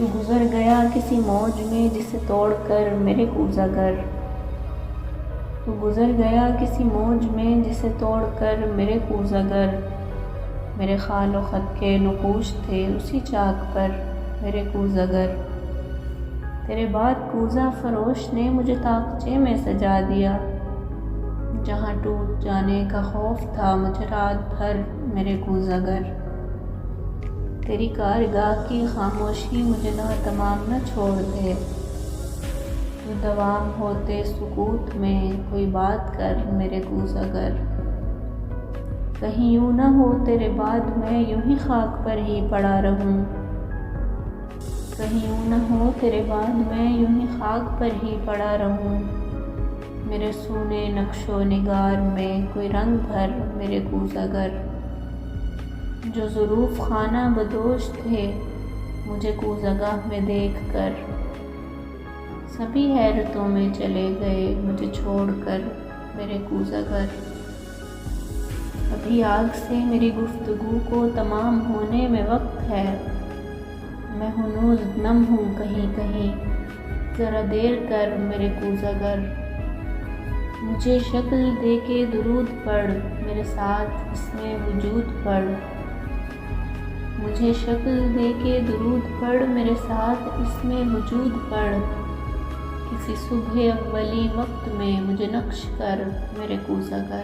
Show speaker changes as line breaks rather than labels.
تو گزر گیا کسی موج میں جسے توڑ کر میرے کوزہ گر، تو گزر گیا کسی موج میں جسے توڑ کر میرے کوزہ گر، میرے خال و خط کے نقوش تھے اسی چاک پر میرے کوزہ گر، تیرے بعد کوزہ فروش نے مجھے طاقچے میں سجا دیا، جہاں ٹوٹ جانے کا خوف تھا مجھے رات بھر میرے کوزہ گر، تیری کارگاہ کی خاموشی مجھے ناتمام نہ چھوڑ دے، تو دوام ہوتے سکوت میں کوئی بات کر میرے کوزہ گر، کہیں یوں نہ ہو تیرے بعد میں یوں ہی خاک پر ہی پڑا رہوں، کہیں یوں نہ ہو تیرے بعد میں یوں ہی خاک پر ہی پڑا رہوں، میرے سونے نقش و نگار میں کوئی رنگ بھر میرے کوزہ گر، جو ظروف خانہ بدوش تھے مجھے کوزہ گاہ میں دیکھ کر، سبھی حیرتوں میں چلے گئے مجھے چھوڑ کر میرے کوزہ گر، ابھی آگ سے میری گفتگو کو تمام ہونے میں وقت ہے، میں ہنوز نم ہوں کہیں کہیں، ذرا دیر کر میرے کوزہ گر، مجھے شکل دے کے درود پڑھ میرے ساتھ اس میں وجود پڑھ، مجھے شکل دے کے درود پڑھ میرے ساتھ اس میں وجود پڑھ، کسی صبح اولی وقت میں مجھے نقش کر میرے کوزہ گر۔